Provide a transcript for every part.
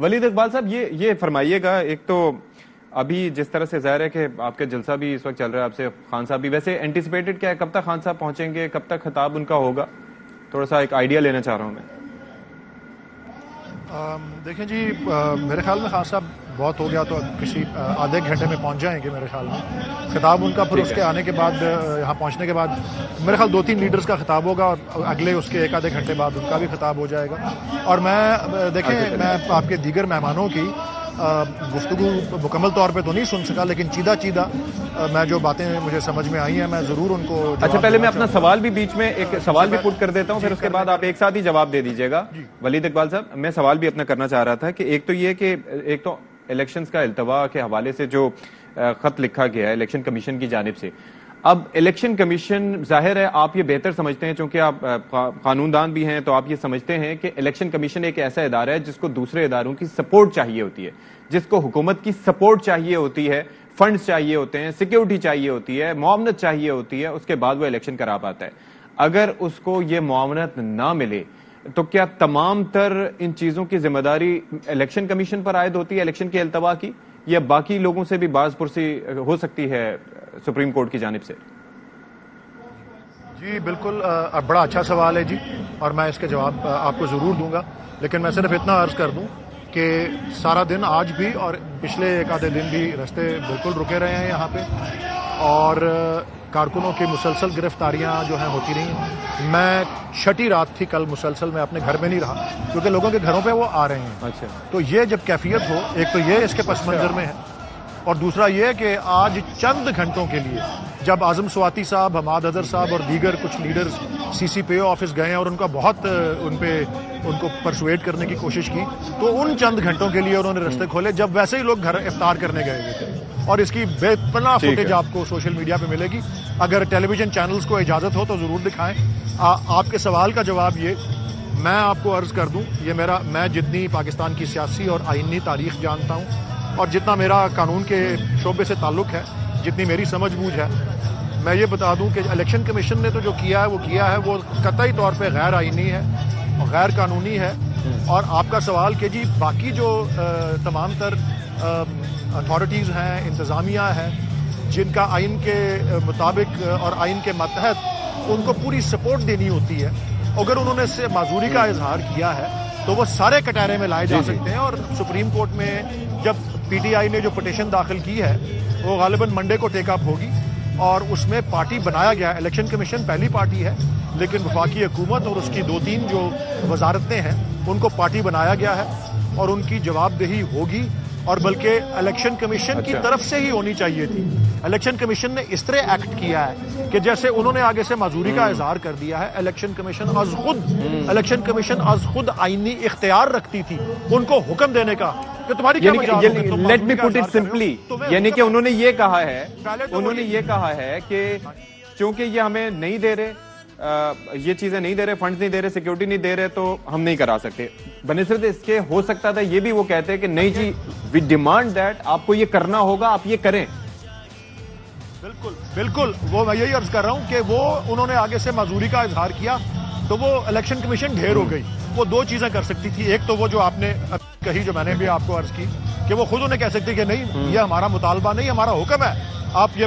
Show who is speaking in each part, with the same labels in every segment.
Speaker 1: ولید اقبال صاحب یہ فرمائیے گا، ایک تو ابھی جس طرح سے ظاہر ہے کہ آپ کا جلسہ بھی اس وقت چل رہا ہے، آپ سے خان صاحب بھی، ویسے اینٹیسپیٹڈ کیا ہے، کب تک خان صاحب پہنچیں گے، کب تک خطاب ان کا ہوگا؟ تھوڑا سا ایک آئیڈیا لینا چاہ رہا ہوں میں۔
Speaker 2: دیکھیں جی، میرے خیال میں خان صاحب بہت ہو گیا تو کسی آدھے گھنٹے میں پہنچ جائیں گے میرے خیال میں۔ خطاب ان کا پھر اس کے آنے کے بعد، یہاں پہنچنے کے بعد میرے خیال 2-3 لیڈرز کا خطاب ہوگا، اور اگلے اس کے ایک آدھے گھنٹے بعد ان کا بھی خطاب ہو جائے گا۔ اور میں دیکھیں، میں آپ کے دیگر مہمانوں کی گفتگو مکمل طور پہ تو نہیں سن سکا، لیکن چیدہ میں جو باتیں مجھے سمجھ میں آئی ہیں میں ضرور ان کو۔
Speaker 1: اچھا، پہلے میں اپنا سوال بھی بیچ میں ایک سوال بھی پٹ کر دیتا ہوں، پھر اس کے بعد آپ ایک ساتھ ہی جواب دے دیجیے گا۔ ولید اقبال صاحب، میں سوال بھی اپنا کرنا چاہ رہا تھا کہ ایک تو یہ کہ ایک تو الیکشنز کا التوا کے حوالے سے جو خط لکھا گیا ہے الیکشن کمیشن کی جانب سے، اب الیکشن کمیشن ظاہر ہے آپ یہ بہتر سمجھتے ہیں، چونکہ آپ قانون دان بھی ہیں، تو آپ یہ سمجھتے ہیں کہ الیکشن کمیشن ایک ایسا ادارہ ہے جس کو دوسرے اداروں کی سپورٹ چاہیے ہوتی ہے، جس کو حکومت کی سپورٹ چاہیے ہوتی ہے، فنڈز چاہیے ہوتے ہیں، سیکیورٹی چاہیے ہوتی ہے، معاونت چاہیے ہوتی ہے، اس کے بعد وہ الیکشن کرا پاتا ہے۔ اگر اس کو یہ معاونت نہ ملے تو کیا تمام تر ان چیزوں کی ذمہ داری الیکشن کمیشن پر عائد ہوتی ہے، الیکشن کے التوا کی، یا باقی لوگوں سے بھی باز پرسی ہو سکتی ہے سپریم کورٹ کی جانب سے؟
Speaker 2: جی بالکل، بڑا اچھا سوال ہے جی، اور میں اس کے جواب آپ کو ضرور دوں گا، لیکن میں صرف اتنا عرض کر دوں کہ سارا دن آج بھی اور پچھلے ایک آدھے دن بھی رستے بالکل رکے رہے ہیں یہاں پہ، اور کارکنوں کی مسلسل گرفتاریاں جو ہیں ہوتی رہی۔ میں چھٹی رات تھی کل مسلسل، میں اپنے گھر میں نہیں رہا کیونکہ لوگوں کے گھروں پہ وہ آ رہے ہیں۔
Speaker 1: اچھا،
Speaker 2: تو یہ جب کیفیت ہو، ایک تو یہ اس کے پس منظر میں ہے، اور دوسرا یہ کہ آج چند گھنٹوں کے لیے جب اعظم سواتی صاحب، حماد اظہر صاحب اور دیگر کچھ لیڈرز سی سی پی او آفس گئے ہیں اور ان کا بہت ان کو پرسویٹ کرنے کی کوشش کی، تو ان چند گھنٹوں کے لیے انہوں نے رستے کھولے جب ویسے ہی لوگ گھر افطار کرنے گئے ہوئے تھے، اور اس کی بے پناہ فوٹیج آپ کو سوشل میڈیا پہ ملے گی۔ اگر ٹیلی ویژن چینلز کو اجازت ہو تو ضرور دکھائیں۔ آپ کے سوال کا جواب یہ میں آپ کو عرض کر دوں، یہ میں جتنی پاکستان کی سیاسی اور آئینی تاریخ جانتا ہوں، اور جتنا میرا قانون کے شعبے سے تعلق ہے، جتنی میری سمجھ بوجھ ہے، میں یہ بتا دوں کہ الیکشن کمیشن نے تو جو کیا ہے وہ قطعی طور پہ غیر آئینی ہے، غیر قانونی ہے۔ اور آپ کا سوال کہ جی باقی جو تمام تر اتھارٹیز ہیں، انتظامیہ ہیں، جن کا آئین کے مطابق اور آئین کے ماتحت ان کو پوری سپورٹ دینی ہوتی ہے، اگر انہوں نے اس سے معذوری کا اظہار کیا ہے تو وہ سارے کٹہرے میں لائے جا سکتے ہیں۔ اور سپریم کورٹ میں جب پی ٹی آئی نے جو پٹیشن داخل کی ہے وہ غالباً منڈے کو ٹیک اپ ہوگی، اور اس میں پارٹی بنایا گیا ہے۔ الیکشن کمیشن پہلی پارٹی ہے، لیکن وفاقی حکومت اور اس کی 2-3 جو وزارتیں ہیں ان کو پارٹی بنایا گیا ہے، اور ان کی جواب دہی ہوگی، اور بلکہ الیکشن کمیشن کی طرف سے ہی ہونی چاہیے تھی۔ الیکشن کمیشن نے اس طرح ایکٹ کیا ہے کہ جیسے انہوں نے آگے سے معذوری کا اظہار کر دیا ہے، الیکشن کمیشن از خود آئینی اختیار رکھتی تھی ان کو حکم دینے کا کہ تمہاری کیا مجال ہے، تم
Speaker 1: لیٹ می
Speaker 2: معذوری کا
Speaker 1: پٹ اٹ
Speaker 2: اظہار کر رہے ہو۔
Speaker 1: سمپلی،
Speaker 2: تمہیں
Speaker 1: یعنی کہ انہوں نے یہ کہا ہے کہ چونکہ یہ ہمیں نہیں دے رہے، یہ چیزیں نہیں دے رہے، فنڈز نہیں دے رہے، سیکیورٹی نہیں دے رہے، تو ہم نہیں کرا سکتے۔ بنسبت اس کے ہو سکتا تھا یہ بھی وہ کہتے ہیں کہ نہیں جی، وی ڈیمانڈ دیٹ، آپ کو یہ کرنا ہوگا، آپ یہ کریں۔
Speaker 2: بالکل، وہ میں یہی عرض کر رہا ہوں کہ وہ انہوں نے آگے سے معذوری کا اظہار کیا تو وہ الیکشن کمیشن ڈھیر ہو گئی۔ وہ 2 چیزیں کر سکتی تھی، ایک تو وہ جو آپ نے کہی، جو میں نے بھی آپ کو عرض کی، کہ وہ خود انہیں کہہ سکتی کہ نہیں یہ ہمارا مطالبہ نہیں، ہمارا حکم ہے، آپ یہ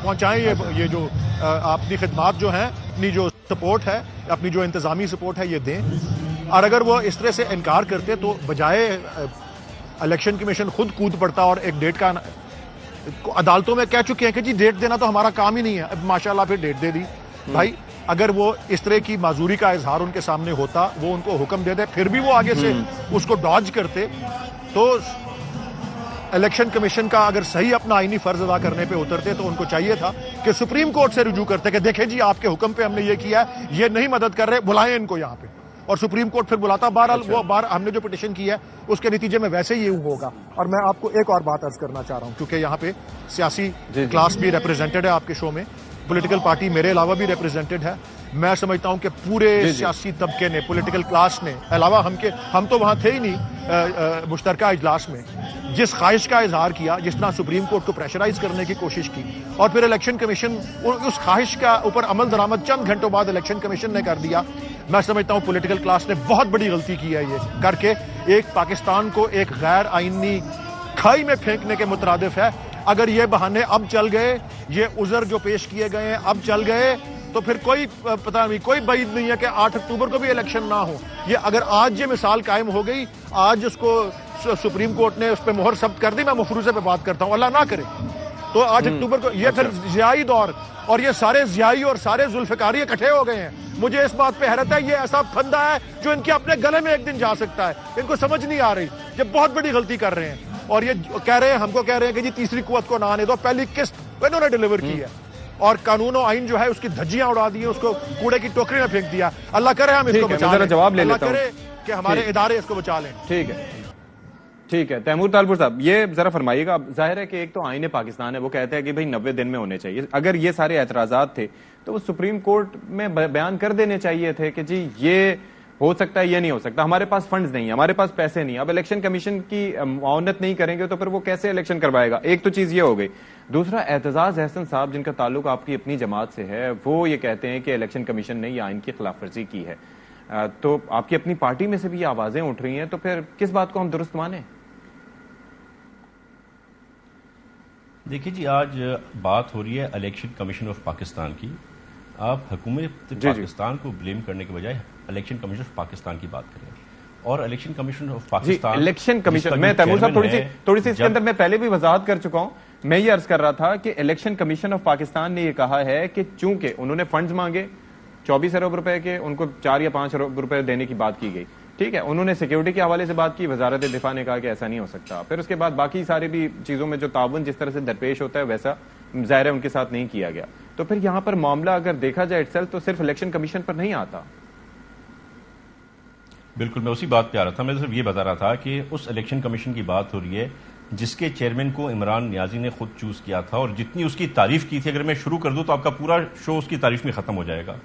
Speaker 2: پہنچائیں، یہ جو اپنی خدمات جو ہیں، اپنی جو سپورٹ ہے، اپنی جو انتظامی سپورٹ ہے یہ دیں۔ اور اگر وہ اس طرح سے انکار کرتے تو بجائے الیکشن کمیشن خود کود پڑتا اور ایک ڈیٹ کا، عدالتوں میں کہہ چکے ہیں کہ جی ڈیٹ دینا تو ہمارا کام ہی نہیں ہے، اب ماشاءاللہ پھر ڈیٹ دے دی۔ بھائی اگر وہ اس طرح کی معذوری کا اظہار ان کے سامنے ہوتا، وہ ان کو حکم دے دے، پھر بھی وہ آگے سے اس کو ڈاج کرتے، تو الیکشن کمیشن کا اگر صحیح اپنا آئینی فرض ادا کرنے پہ اترتے تو ان کو چاہیے تھا کہ سپریم کورٹ سے رجوع کرتے کہ دیکھیں جی آپ کے حکم پہ ہم نے یہ کیا ہے، یہ نہیں مدد کر رہے، بلائیں ان کو یہاں پہ، اور سپریم کورٹ پھر بلاتا۔ بہرحال وہ ہم نے جو پٹیشن کی ہے اس کے نتیجے میں ویسے ہی ہوگا۔ اور میں آپ کو ایک اور بات عرض کرنا چاہ رہا ہوں، کیونکہ یہاں پہ سیاسی کلاس بھی ریپریزنٹڈ ہے آپ کے شو میں، پولیٹیکل پارٹی میرے علاوہ بھی ریپریزنٹڈ ہے۔ میں سمجھتا ہوں کہ پورے سیاسی طبقے نے، پولیٹیکل کلاس نے، علاوہ ہم تو وہاں تھے ہی نہیں مشترکہ اجلاس میں، جس خواہش کا اظہار کیا، جس طرح سپریم کورٹ کو پریشرائز کرنے کی کوشش کی، اور پھر الیکشن کمیشن اس خواہش کا اوپر عمل درآمد چند گھنٹوں بعد الیکشن کمیشن نے کر دیا۔ میں سمجھتا ہوں پولیٹیکل کلاس نے بہت بڑی غلطی کی ہے یہ کر کے ایک پاکستان کو ایک غیر آئینی کھائی میں پھینکنے کے مترادف ہے. اگر یہ بہانے اب چل گئے, یہ عذر جو پیش کیے گئے ہیں اب چل گئے, تو پھر کوئی پتہ نہیں, کوئی بعید نہیں ہے کہ 8 اکتوبر کو بھی الیکشن نہ ہو. یہ اگر آج یہ مثال قائم ہو گئی, آج اس کو سپریم کورٹ نے اس پہ مہر ثبت کر دی, میں مفروضے پہ بات کرتا ہوں, اللہ نہ کرے, تو 8 اکتوبر کو یہ پھر ضیائی دور, اور یہ سارے ضیائی اور سارے ذوالفقاری اکٹھے ہو گئے ہیں. مجھے اس بات پہ حیرت ہے, یہ ایسا پھندا ہے جو ان کے اپنے گلے میں ایک دن جا سکتا ہے, ان کو سمجھ نہیں آ رہی, یہ بہت بڑی غلطی کر رہے ہیں. اور یہ کہہ رہے ہیں, ہم کو کہہ رہے ہیں کہ جی تیسری قوت کو نہ آنے دو, پہلی قسط انہوں نے ڈیلیور کی ہے, اور قانون و آئین جو ہے اس کی دھجیاں اڑا دی ہیں, اس کو کوڑے کی ٹوکری میں پھینک دیا. اللہ کرے ہم اس کو بچا لیں,
Speaker 1: جواب لے
Speaker 2: اللہ
Speaker 1: لیتا ہوں
Speaker 2: کرے کہ ہمارے ادارے اس کو بچا لیں.
Speaker 1: ٹھیک ہے تیمور طالپور صاحب, یہ ذرا فرمائیے گا. ظاہر ہے کہ ایک تو آئین پاکستان ہے, وہ کہتا ہے کہ بھئی 90 دن میں ہونے چاہیے. اگر یہ سارے اعتراضات تھے تو وہ سپریم کورٹ میں بیان کر دینے چاہیے تھے کہ جی یہ ہو سکتا ہے, یہ نہیں ہو سکتا, ہمارے پاس فنڈز نہیں, ہمارے پاس پیسے نہیں. اب الیکشن کمیشن کی معاونت نہیں کریں گے تو پھر وہ کیسے الیکشن کروائے گا؟ ایک تو چیز یہ ہو گئی. دوسرا, اعتزاز احسن صاحب جن کا تعلق آپ کی اپنی جماعت سے ہے, وہ یہ کہتے ہیں کہ الیکشن کمیشن نے یہ آئین کی خلاف ورزی کی ہے. تو آپ کی اپنی پارٹی میں سے بھی یہ آوازیں اٹھ رہی ہیں, تو پھر کس بات کو ہم درست مانیں؟
Speaker 3: دیکھیے جی, آج بات ہو رہی ہے الیکشن کمیشن آف پاکستان کی. آپ حکومت پاکستان کو بلیم کرنے کے بجائے الیکشن کمیشن آف پاکستان کی بات کریں. اور election commission of Pakistan,
Speaker 1: election commission, میں تیمور صاحب تھوڑی سی اس کے اندر میں پہلے بھی وضاحت کر چکا ہوں. میں یہ عرض کر رہا تھا کہ الیکشن کمیشن آف پاکستان نے یہ کہا ہے کہ چونکہ انہوں نے فنڈز مانگے 24 ارب روپے کے, ان کو 4 یا 5 ارب روپے دینے کی بات کی گئی, ٹھیک ہے, انہوں نے سیکیورٹی کے حوالے سے بات کی, وزارت دفاع نے کہا کہ ایسا نہیں ہو سکتا. پھر اس کے بعد باقی ساری بھی چیزوں میں جو تعاون جس طرح سے درپیش ہوتا ہے ویسا ظاہر ہے ان کے ساتھ نہیں کیا گیا. تو پھر یہاں پر معاملہ اگر دیکھا جائے اٹسیلف تو صرف الیکشن کمیشن پر نہیں آتا.
Speaker 3: بالکل, میں اسی بات پہ آ رہا تھا. میں صرف یہ بتا رہا تھا کہ اس الیکشن کمیشن کی بات ہو رہی ہے جس کے چیئرمین کو عمران نیازی نے خود چوز کیا تھا, اور جتنی اس کی تعریف کی تھی, اگر میں شروع کر دوں تو آپ کا پورا شو اس کی تعریف میں ختم ہو جائے گا.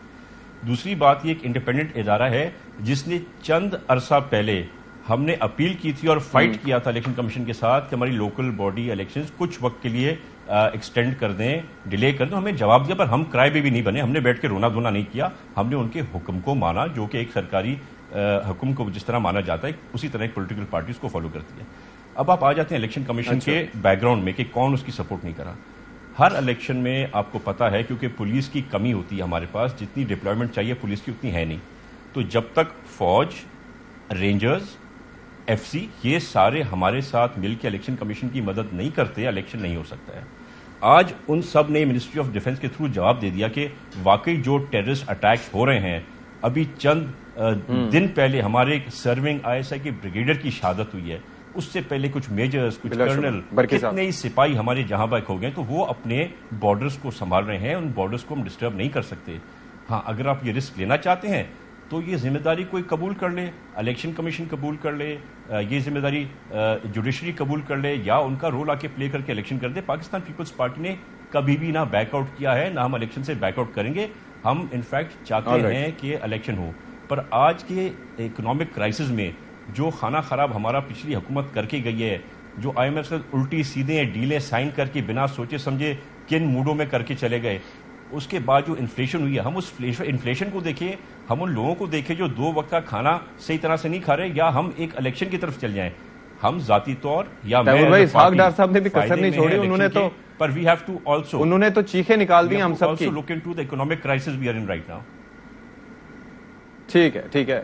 Speaker 3: دوسری بات, یہ ایک انڈیپینڈنٹ ادارہ ہے جس نے چند عرصہ پہلے ہم نے اپیل کی تھی اور فائٹ کیا تھا الیکشن کمیشن کے ساتھ کہ ہماری لوکل باڈی الیکشنز کچھ وقت کے لیے ایکسٹینڈ کر دیں, ڈیلے کر دیں. ہمیں جواب دیا, پر ہم کرائے پہ بھی نہیں بنے, ہم نے بیٹھ کے رونا دھونا نہیں کیا, ہم نے ان کے حکم کو مانا, جو کہ ایک سرکاری حکم کو جس طرح مانا جاتا ہے اسی طرح ایک پولیٹیکل پارٹی اس کو فالو کرتی ہے. اب آپ آ جاتے ہیں الیکشن کمیشن کے بیک گراؤنڈ میں کہ کون اس کی سپورٹ نہیں کرا. ہر الیکشن میں آپ کو پتا ہے, کیونکہ پولیس کی کمی ہوتی ہے ہمارے پاس, جتنی ڈپلائمنٹ چاہیے پولیس کی اتنی ہے نہیں. تو جب تک فوج, رینجرز, ایف سی, یہ سارے ہمارے ساتھ مل کے الیکشن کمیشن کی مدد نہیں کرتے, الیکشن نہیں ہو سکتا ہے. آج ان سب نے منسٹری آف ڈیفنس کے تھرو جواب دے دیا کہ واقعی جو ٹیررسٹ اٹیکس ہو رہے ہیں, ابھی چند دن پہلے ہمارے سرونگ آئی ایس آئی کے بریگیڈیئر کی شہادت ہوئی ہے, اس سے پہلے کچھ میجرز, کچھ کرنل, کتنے ہی سپاہی ہمارے جہاں بک ہو گئے, تو وہ اپنے بارڈرز کو سنبھال رہے ہیں, ان بارڈرز کو ہم ڈسٹرب نہیں کر سکتے. ہاں, اگر آپ یہ رسک لینا چاہتے ہیں تو یہ ذمہ داری کوئی قبول کر لے, الیکشن کمیشن قبول کر لے, یہ ذمہ داری جوڈیشری قبول کر لے, یا ان کا رول آ کے پلے کر کے الیکشن کر دے. پاکستان پیپلز پارٹی نے کبھی بھی نہ بیک آؤٹ کیا ہے, نہ ہم الیکشن سے بیک آؤٹ کریں گے. ہم انفیکٹ چاہتے ہیں کہ الیکشن ہو, پر آج کے اکنامک کرائسس میں جو خانہ خراب ہمارا پچھلی حکومت کر کے گئی ہے, جو آئی ایم ایف سے الٹی سیدھے ڈیلیں سائن کر کے بنا سوچے سمجھے کن موڈوں میں کر کے چلے گئے, اس کے بعد جو انفلیشن ہوئی ہے, ہم اس انفلیشن کو دیکھیں, ہم ان لوگوں کو دیکھیں جو 2 وقت کا کھانا صحیح طرح سے نہیں کھا رہے, یا ہم ایک الیکشن کی طرف چل جائیں. ہم ذاتی طور یا
Speaker 1: اسحاق ڈار صاحب نے بھی کسر نہیں چھوڑی, انہوں نے تو
Speaker 3: پر وی ہیو ٹو آلسو,
Speaker 1: انہوں نے تو چیخیں نکال دی ہم سب کی.
Speaker 3: Look into the economic crisis we are in right now.
Speaker 1: ٹھیک ہے.